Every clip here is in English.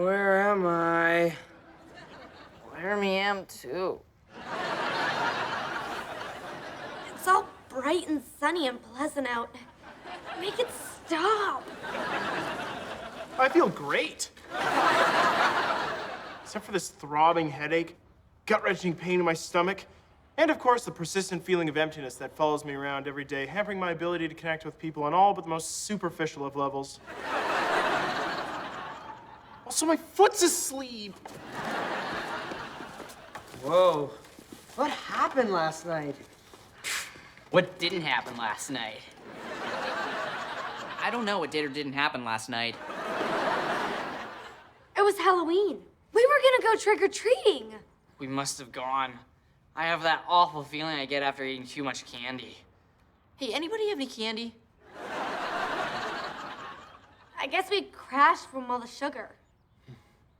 Where am I? Where me am too. It's all bright and sunny and pleasant out. Make it stop. I feel great. Except for this throbbing headache, gut-wrenching pain in my stomach, and of course the persistent feeling of emptiness that follows me around every day, hampering my ability to connect with people on all but the most superficial of levels. Also, my foot's asleep. Whoa. What happened last night? What didn't happen last night? I don't know what did or didn't happen last night. It was Halloween. We were gonna go trick-or-treating. We must have gone. I have that awful feeling I get after eating too much candy. Hey, anybody have any candy? I guess we crashed from all the sugar.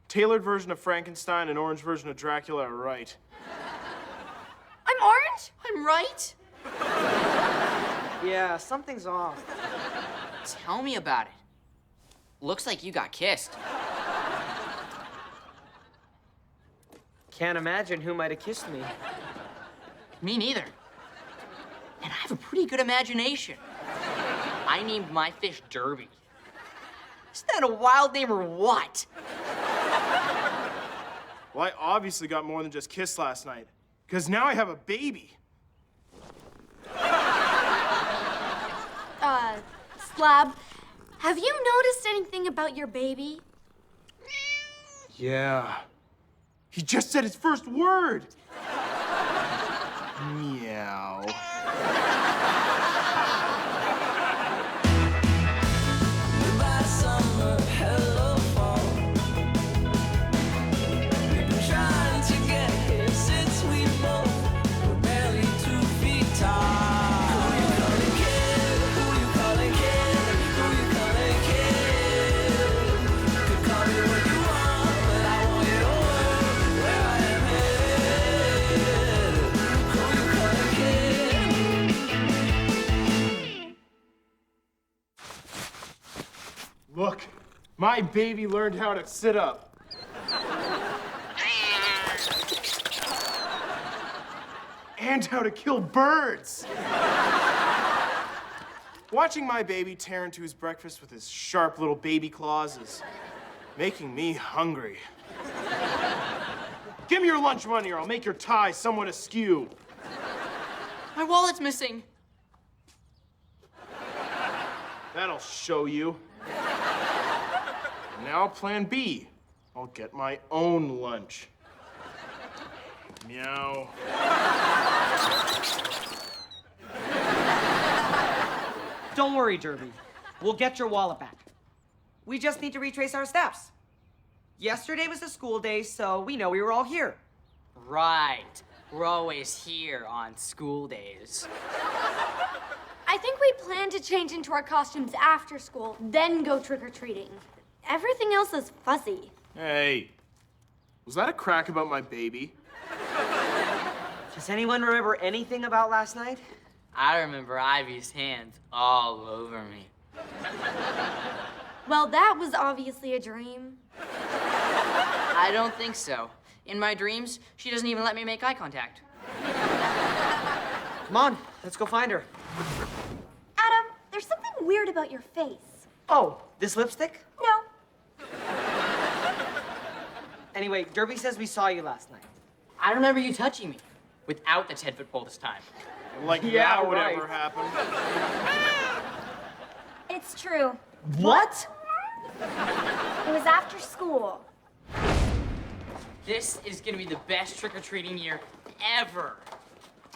Tailored version of Frankenstein and orange version of Dracula are right. I'm orange? I'm right. Yeah, something's off. Tell me about it. Looks like you got kissed. Can't imagine who might have kissed me. Me neither. And I have a pretty good imagination. I named my fish Derby. Isn't that a wild name or what? Well, I obviously got more than just kissed last night, because now I have a baby. Slab, have you noticed anything about your baby? Yeah. He just said his first word. Meow. Look, my baby learned how to sit up. And how to kill birds. Watching my baby tear into his breakfast with his sharp little baby claws is making me hungry. Give me your lunch money or I'll make your tie somewhat askew. My wallet's missing. That'll show you. Now plan B. I'll get my own lunch. Meow. Don't worry, Derby. We'll get your wallet back. We just need to retrace our steps. Yesterday was a school day, so we know we were all here. Right. We're always here on school days. I think we plan to change into our costumes after school, then go trick-or-treating. Everything else is fuzzy. Hey, was that a crack about my baby? Does anyone remember anything about last night? I remember Ivy's hands all over me. Well, that was obviously a dream. I don't think so. In my dreams, she doesn't even let me make eye contact. Come on, let's go find her. Adam, there's something weird about your face. Oh, this lipstick? No. Anyway, Derby says we saw you last night. I remember you touching me. Without the 10-foot pole this time. Like Yeah, that would right. ever happen. It's true. What? It was after school. This is gonna be the best trick-or-treating year ever.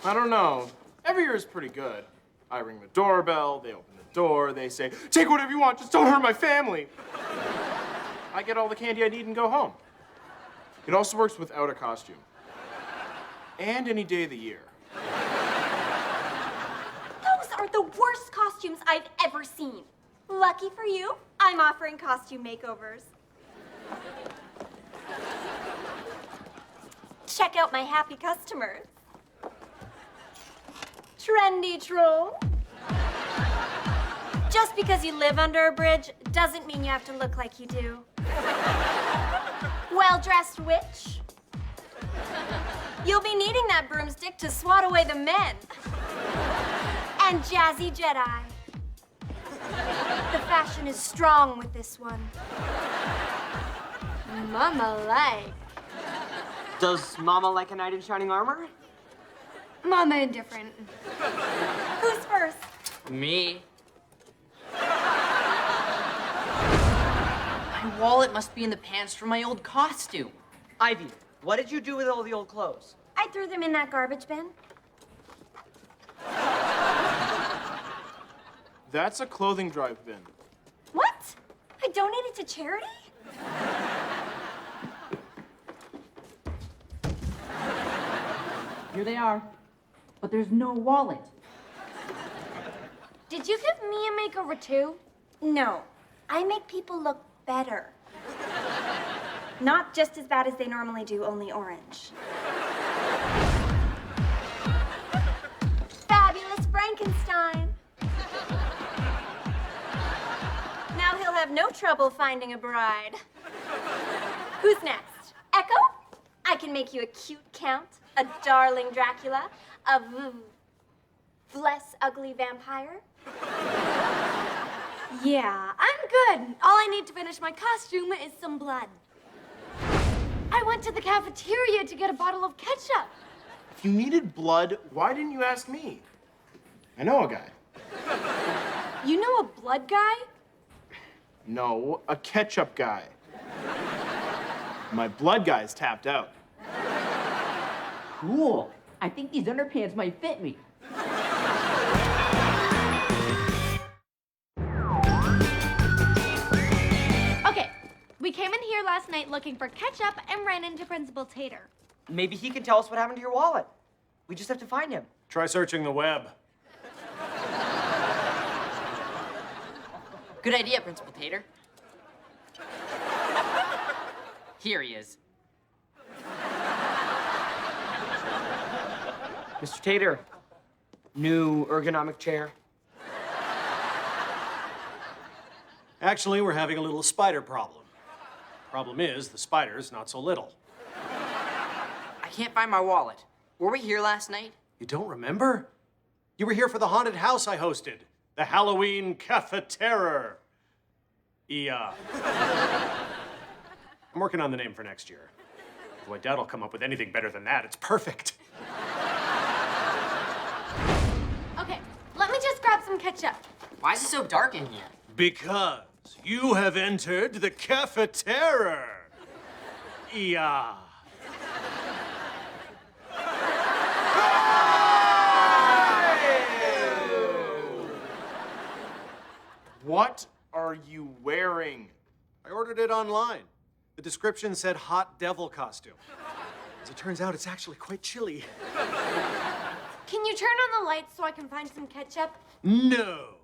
I don't know. Every year is pretty good. I ring the doorbell, they open the door, they say, take whatever you want, just don't hurt my family. I get all the candy I need and go home. It also works without a costume. And any day of the year. Those are the worst costumes I've ever seen. Lucky for you, I'm offering costume makeovers. Check out my happy customers. Trendy troll. Just because you live under a bridge doesn't mean you have to look like you do. well-dressed witch. You'll be needing that broomstick to swat away the men. And Jazzy Jedi. The fashion is strong with this one. Mama like. Does Mama like a knight in shining armor? Mama indifferent. Who's first? Me. My wallet must be in the pants from my old costume. Ivy, what did you do with all the old clothes? I threw them in that garbage bin. That's a clothing drive bin. What? I donated to charity? Here they are. But there's no wallet. Did you give me a makeover too? No. I make people look better. Not just as bad as they normally do, only orange. Fabulous Frankenstein. Now he'll have no trouble finding a bride. Who's next? Echo? I can make you a cute count, a darling Dracula, a less ugly vampire. Yeah, I'm good. All I need to finish my costume is some blood. I went to the cafeteria to get a bottle of ketchup. If you needed blood, why didn't you ask me? I know a guy. You know a blood guy? No, a ketchup guy. My blood guy's tapped out. Cool. I think these underpants might fit me. Okay, we came in here last night looking for ketchup and ran into Principal Tater. Maybe he can tell us what happened to your wallet. We just have to find him. Try searching the web. Good idea, Principal Tater. Here he is. Mr. Tater, new ergonomic chair. Actually, we're having a little spider problem. Problem is, the spider's not so little. I can't find my wallet. Were we here last night? You don't remember? You were here for the haunted house I hosted. The Halloween Cafeteria. Yeah. I'm working on the name for next year. Though I doubt I'll come up with anything better than that. It's perfect. Okay, let me just grab some ketchup. Why is it so dark in here? Because you have entered the cafeteria. Yeah. What are you wearing? I ordered it online. The description said hot devil costume. As it turns out, it's actually quite chilly. Can you turn on the lights so I can find some ketchup? No.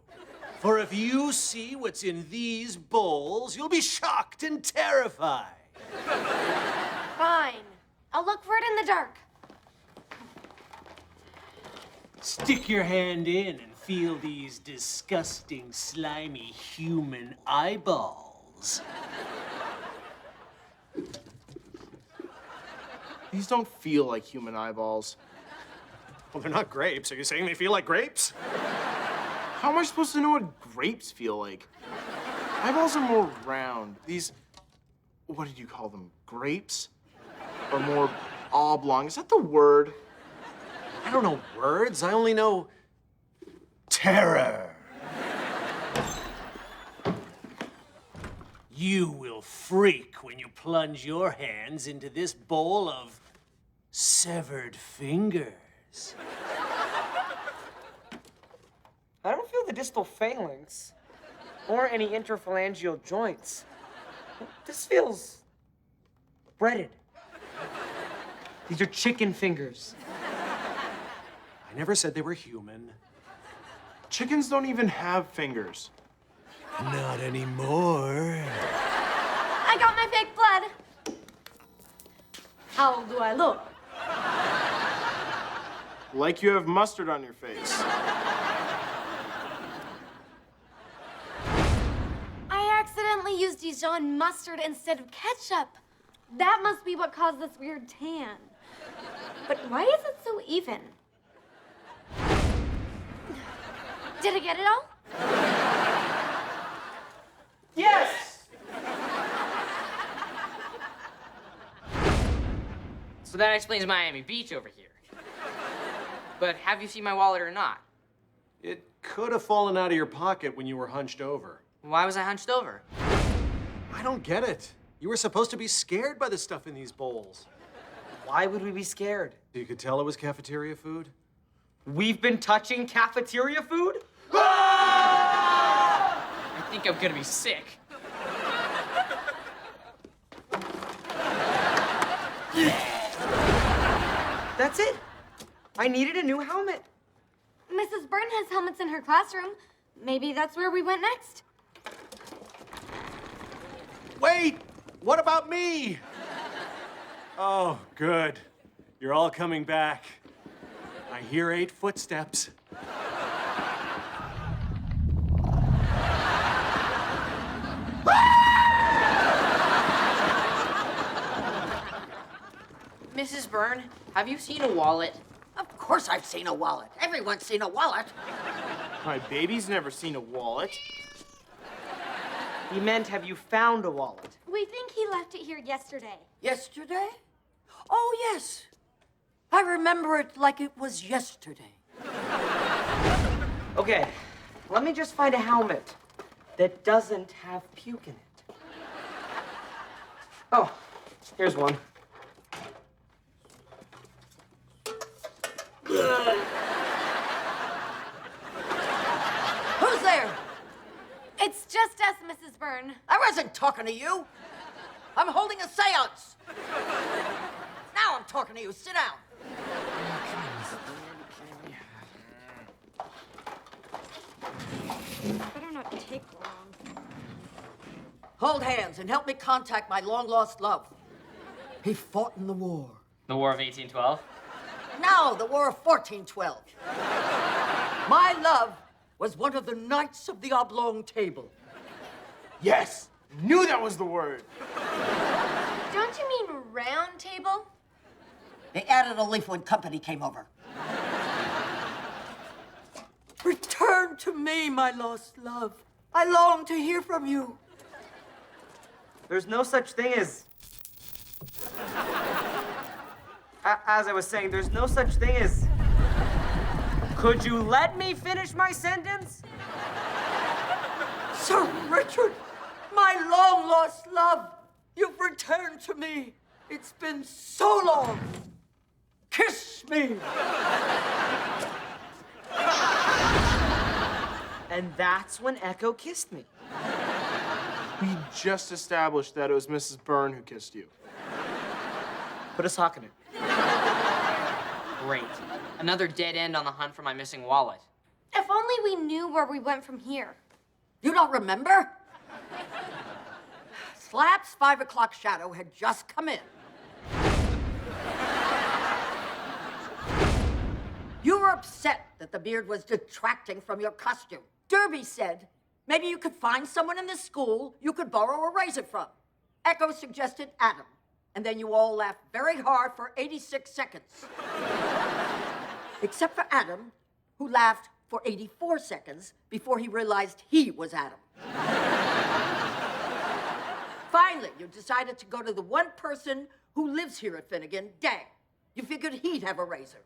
For if you see what's in these bowls, you'll be shocked and terrified. Fine. I'll look for it in the dark. Stick your hand in and feel these disgusting, slimy human eyeballs. These don't feel like human eyeballs. Well, they're not grapes. Are you saying they feel like grapes? How am I supposed to know what grapes feel like? Eyeballs are more round. These, what did you call them? Grapes? Are more oblong. Is that the word? I don't know words. I only know terror. You will freak when you plunge your hands into this bowl of severed fingers. I don't feel the distal phalanx or any interphalangeal joints. This feels breaded. These are chicken fingers. I never said they were human. Chickens don't even have fingers. Not anymore. I got my fake blood. How do I look? Like you have mustard on your face. I accidentally used Dijon mustard instead of ketchup. That must be what caused this weird tan. But why is it so even? Did I get it all? Yes! So that explains Miami Beach over here. But have you seen my wallet or not? It could have fallen out of your pocket when you were hunched over. Why was I hunched over? I don't get it. You were supposed to be scared by the stuff in these bowls. Why would we be scared? You could tell it was cafeteria food? We've been touching cafeteria food? I think I'm gonna be sick. That's it. I needed a new helmet. Mrs. Byrne has helmets in her classroom. Maybe that's where we went next. Wait! What about me? Oh, good. You're all coming back. I hear 8 footsteps. Mrs. Byrne, have you seen a wallet? Of course I've seen a wallet. Everyone's seen a wallet. My baby's never seen a wallet. He meant, have you found a wallet? We think he left it here yesterday. Yesterday? Oh, yes. I remember it like it was yesterday. Okay, let me just find a helmet that doesn't have puke in it. Oh, here's one. Who's there? It's just us, Mrs. Byrne. I wasn't talking to you. I'm holding a seance. Now I'm talking to you. Sit down. Better not take long. Hold hands and help me contact my long-lost love. He fought in the war. The War of 1812? No, the War of 1412. My love was one of the Knights of the Oblong Table. Yes, knew that was the word. Don't you mean round table? They added a leaf when company came over. Return to me, my lost love. I long to hear from you. There's no such thing as... As I was saying, there's no such thing as... Could you let me finish my sentence? Sir Richard, my long-lost love, you've returned to me. It's been so long. Kiss me. And that's when Echo kissed me. We just established that it was Mrs. Byrne who kissed you. Put a sock in it. Great. Another dead end on the hunt for my missing wallet. If only we knew where we went from here. You don't remember? Slap's 5 o'clock shadow had just come in. You were upset that the beard was detracting from your costume. Derby said maybe you could find someone in the school you could borrow a razor from. Echo suggested Adam, and then you all laughed very hard for 86 seconds. Except for Adam, who laughed for 84 seconds before he realized he was Adam. Finally, you decided to go to the one person who lives here at Finnegan, Dag. You figured he'd have a razor.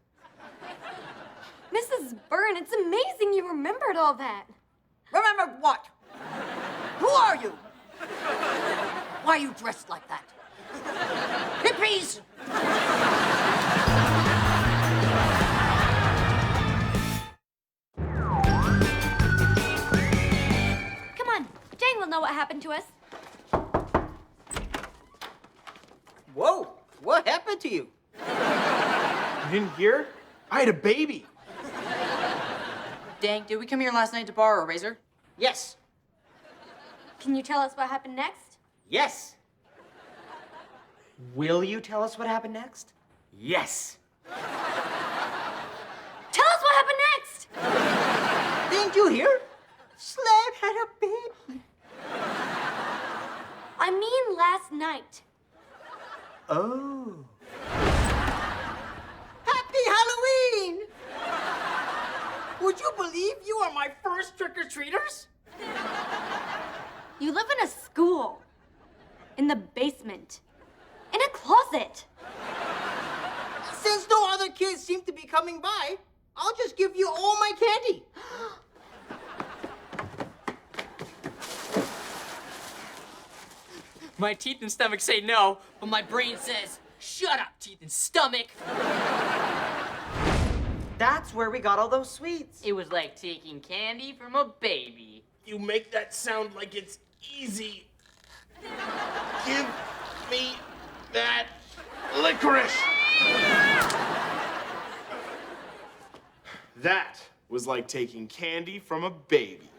Mrs. Byrne, it's amazing you remembered all that. Remember what? Who are you? Why are you dressed like that? Hippies! Come on, Jane will know what happened to us. Whoa, what happened to you? You didn't hear? I had a baby. Dang, did we come here last night to borrow a razor? Yes, Can you tell us what happened next? yes, Will you tell us what happened next? yes. Tell us what happened next! Didn't you hear? Slab had a baby. I mean last night. Oh. Happy Halloween! Would you believe you are my first trick-or-treaters? You live in a school. In the basement. In a closet. Since no other kids seem to be coming by, I'll just give you all my candy. My teeth and stomach say no, but my brain says, shut up, teeth and stomach. That's where we got all those sweets. It was like taking candy from a baby. You make that sound like it's easy. Give me that licorice. That was like taking candy from a baby.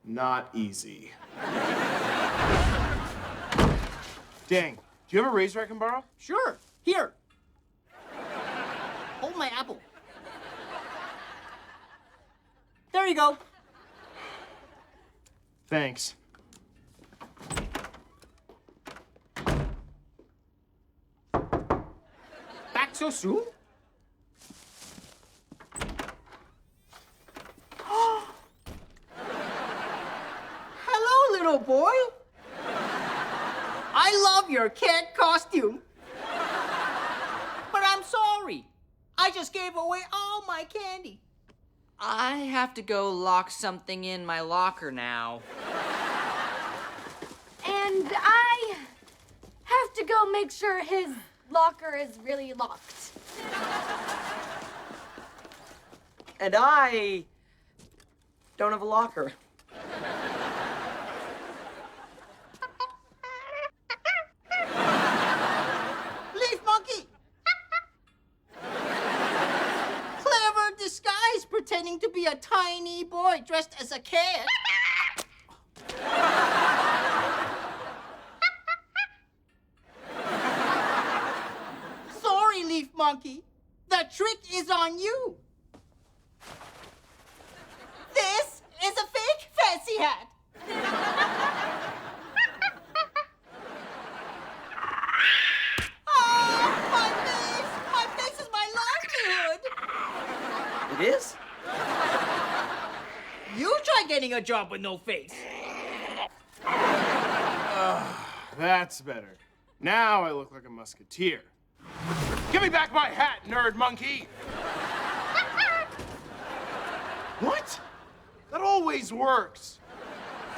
Not easy. Dang, do you have a razor I can borrow? Sure, here. Hold my apple. There you go. Thanks. Back so soon? Hello, little boy. I love your cat costume. But I'm sorry. I just gave away all my candy. I have to go lock something in my locker now. And I have to go make sure his locker is really locked. And I don't have a locker. Leaf monkey! Clever disguise pretending to be a tiny boy dressed as a cat. Sorry, Leaf monkey. The trick is on you. This is a fake fancy hat. Oh, my face is my livelihood. It is? You try getting a job with no face. That's better. Now I look like a musketeer. Give me back my hat, nerd monkey! What? That always works.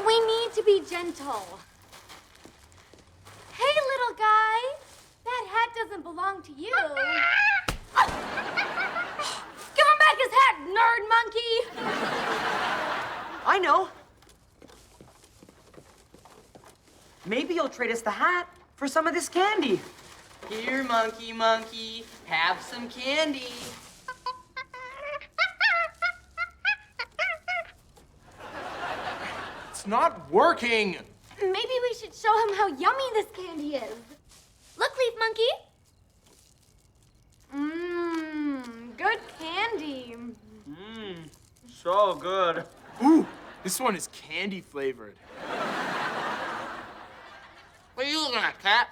We need to be gentle. Hey, little guy. That hat doesn't belong to you. Give him back his hat, nerd monkey. I know. Maybe you'll trade us the hat for some of this candy. Here, monkey, monkey, have some candy. It's not working. Maybe we should show him how yummy this candy is. Look, Leaf Monkey. Good candy. So good. Ooh, this one is candy flavored. What are you looking at, cat?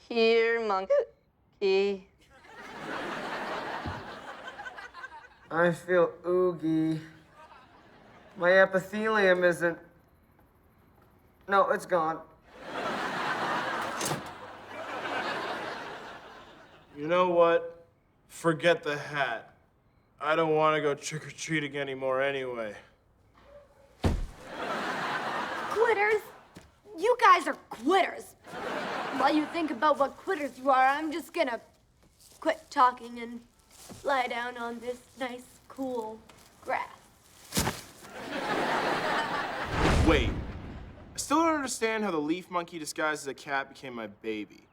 Here, monkey. I feel oogie. My epithelium isn't. No, it's gone. You know what? Forget the hat. I don't want to go trick-or-treating anymore anyway. Quitters. You guys are quitters. While you think about what quitters you are, I'm just gonna quit talking and lie down on this nice, cool grass. Wait. I still don't understand how the leaf monkey disguised as a cat became my baby.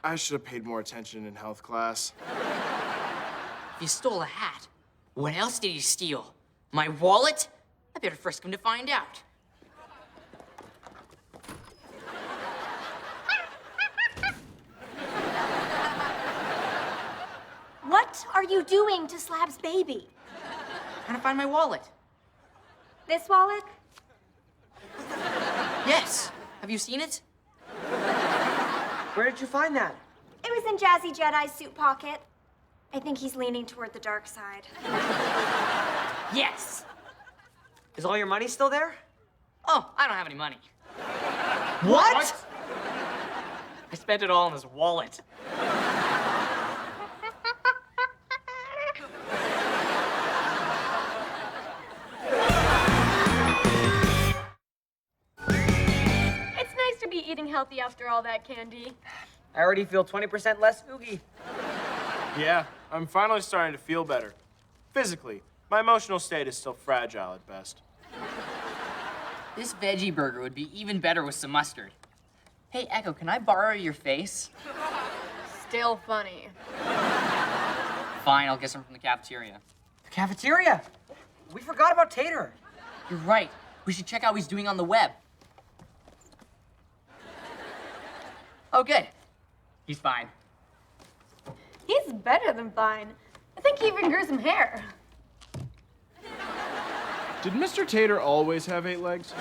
I should have paid more attention in health class. If you stole a hat, what else did you steal? My wallet? I better frisk him to find out. What are you doing to Slab's baby? Trying to find my wallet. This wallet? Yes. Have you seen it? Where did you find that? It was in Jazzy Jedi's suit pocket. I think he's leaning toward the dark side. Yes. Is all your money still there? Oh, I don't have any money. What? I spent it all in his wallet. It's nice to be eating healthy after all that candy. I already feel 20% less oogie. Yeah, I'm finally starting to feel better. Physically, my emotional state is still fragile at best. This veggie burger would be even better with some mustard. Hey, Echo, can I borrow your face? Still funny. Fine, I'll get some from the cafeteria. The cafeteria. We forgot about Tater. You're right. We should check out what he's doing on the web. Oh, good. He's fine. He's better than fine. I think he even grew some hair. Did Mr. Tater always have 8 legs?